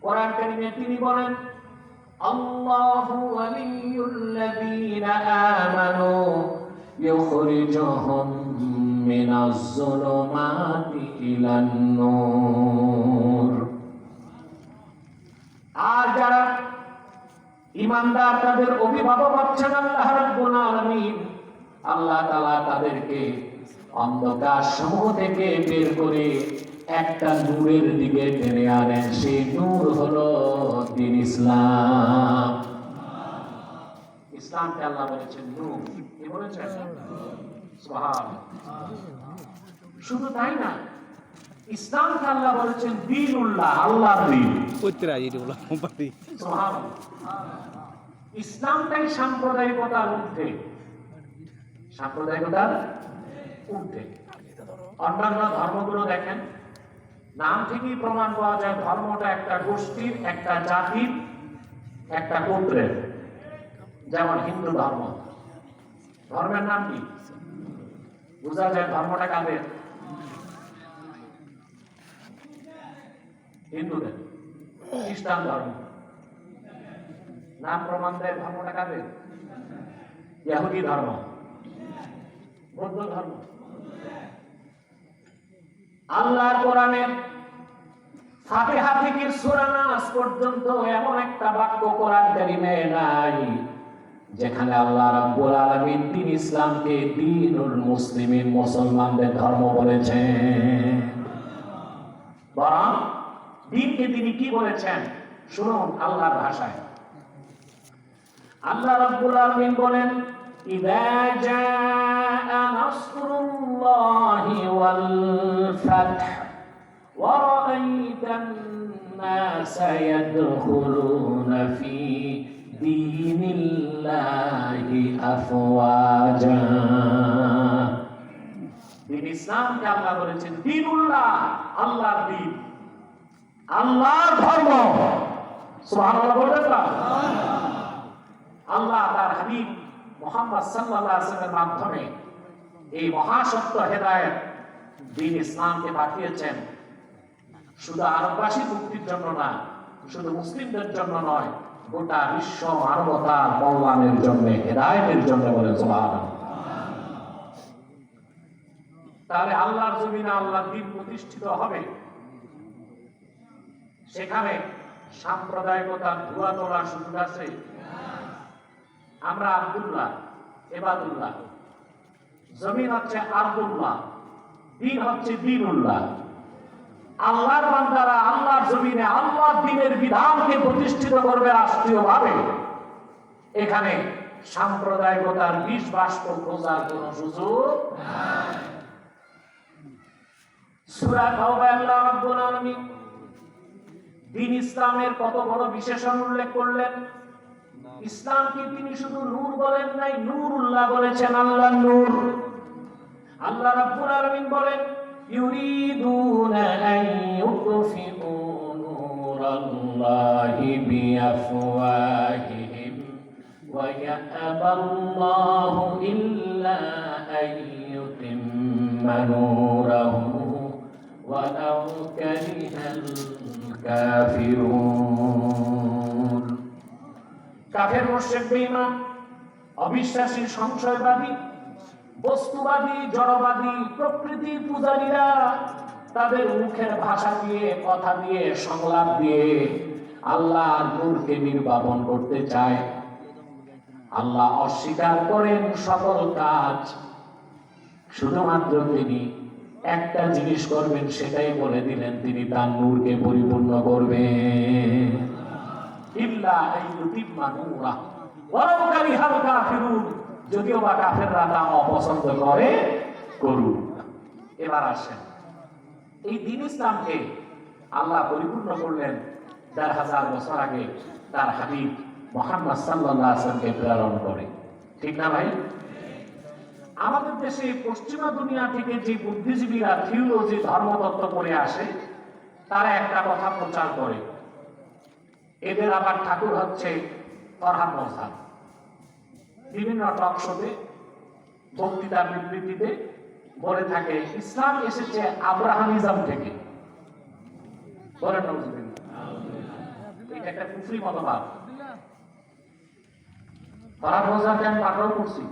কোরআন কারীমে তিনি বলেন, আল্লাহু ওয়ালিয়ুল্লাযীনা আমানু ইউখরিজুহুম মিনাজ যুলুমাতি ইলান নূর। আর যারা ঈমানদার তাদের অভিভাবক হচ্ছেন আল্লাহ রাব্বুল আলামিন। আল্লাহ তাআলা তাদেরকে অন্ধকার সমূহ থেকে বের করে একটা নূরের দিকে টেনে আনেন। সেই নূর হলো দ্বীন ইসলাম। ইসলামকে আল্লাহ বলেছেন নূর, কি বলেছেন? সুবহানাল্লাহ। শুধু তাই না, ইসলামকে আল্লাহ বলেছেন দ্বীনুল্লাহ, আল্লাহর দ্বীন। সুবহানাল্লাহ। ইসলামটাই সাম্প্রদায়িকতার ঊর্ধ্বে, সাম্প্রদায়িকতার ঊর্ধ্বে। অন্যান্য ধর্মগুলো দেখেন, নাম থেকেই প্রমাণ পাওয়া যায় ধর্মটা একটা গোষ্ঠীর, একটা জাতির, একটা গোত্রের। যেমন হিন্দু ধর্ম, ধর্মের নাম কি? বোঝা যায় ধর্মটা কাদের? হিন্দুদের। খ্রিস্টান ধর্ম, নাম প্রমাণ দেয় ধর্মটা কাদের? ইহুদি ধর্ম, বৌদ্ধ ধর্ম। আল্লাহর কোরআনের ফাতিহা থেকে সূরা নাস পর্যন্ত এমন একটা বাক্য কোরআন কারীমে নাই যেখানে আল্লাহ রাব্বুল আলামিন দ্বীন ইসলামকে দ্বীনুল মুসলিমিন, মুসলমানদের ধর্ম বলেছেন। বরং দ্বীনকে তিনি কি বলেছেন শুনুন আল্লাহর ভাষায়। আল্লাহ রাব্বুল আলামিন বলেন, ইযা জাআ নাসরুল্লাহি ওয়াল ফাতহ ওয়া রাআইতান নাসা ইয়াদখুলুনা ফি দীনিল্লাহি আফওয়াজা। দ্বীন ইসলামকে আল্লাহ বলেছেন দীনুল্লাহ, আল্লাহর দ্বীন, আল্লাহর ধর্ম। সুবহানাল্লাহ বলবেন না? আল্লাহ তার হাবিব মুহাম্মদ সাল্লাল্লাহু আলাইহি ওয়াসাল্লামের মাধ্যমে এই মহাসত্য হেদায়েত দ্বীন ইসলামকে পাঠিয়েছেন শুধু আরববাসী মুক্তির জন্য না, শুধু মুসলিমদের জন্য নয়, গোটা বিশ্ব মানবতার কল্যাণের জন্য, হেদায়েতের জন্য। বলে সুবহানাল্লাহ। তাহলে আল্লাহর জমিনে আল্লাহর দ্বীন প্রতিষ্ঠিত হবে, সেখানে সাম্প্রদায়িকতার ধোঁয়া তোলার সুযোগ আছে? আমরা আব্দুল্লাহ, এবাদুল্লাহ, জমিন হচ্ছে আব্দুল্লাহ, দ্বীন হচ্ছে দ্বীনুল্লাহ। আল্লাহর বান্দারা আল্লাহর জমিনে আল্লাহর দ্বীনের বিধানকে প্রতিষ্ঠিত করবে রাষ্ট্রীয়ভাবে। এখানে সাম্প্রদায়িকতার বিষ বাষ্প খোঁজার কোন সুযোগ নাই। সূরা তাওবায় আল্লাহ রাব্বুল আলামিন দ্বীন ইসলামের কত বড় বিশেষণ উল্লেখ করলেন। ইসলামকে তিনি শুধু নূর বলেন নাই, নূরুল্লাহ বলেছেন, আল্লাহর নূর। আল্লাহ রাব্বুল আলামিন বলেন, ইউরিদুনা আন ইউতফিউ নূরাল্লাহি বিআফওয়াহিহিম ওয়া ইয়াবাল্লাহু ইল্লা আন ইউতিম্মা নূরাহু ওয়ালাউ কারিহাল কাফিরুন। কাফের, মুশরিক, বেঈমান, অবিশ্বাসী, সংশয়বাদী, বস্তুবাদী, জড়বাদী, প্রকৃতি পূজারীরা তাদের মুখের ভাষা দিয়ে, কথা দিয়ে, সংলাপ দিয়ে আল্লাহর নূরকে নির্বাপন করতে চায়। আল্লাহ অস্বীকার করেন সকল কাজ, শুধুমাত্র তিনি একটা জিনিস করবেন, সেটাই বলে দিলেন, তিনি তার নূরকে পরিপূর্ণ করবেন। ইল্লা আইয়ুতিম্মা নূরা ওয়ালাউ কারিহাল কাফিরুন। যদিও বা কাফেররা তা অপছন্দ করে, করুক। এবার আসেন, এই দ্বীন ইসলামকে আল্লাহ পরিপূর্ণ করলেন ৪০০০ বছর আগে তার হাবিব মুহাম্মদ সাল্লাল্লাহু আলাইহি ওয়াসাল্লামকে প্রেরণ করে। ঠিক না ভাই? আমাদের দেশে পশ্চিমা দুনিয়া থেকে যে বুদ্ধিজীবীরা থিওলজি, ধর্মতত্ত্ব পড়ে আসে, তারা একটা কথা প্রচার করে। এদের আবার ঠাকুর হচ্ছে ফরহাদ মোহসান। বিভিন্ন টক শোতে, বক্তৃতা, বিবৃতিতে বলে থাকে ইসলাম এসেছে আব্রাহামিজম থেকে। বলেন একটা কুফরি মতবাদ। তারা রোজাকে আমি পাকড়াও করছি।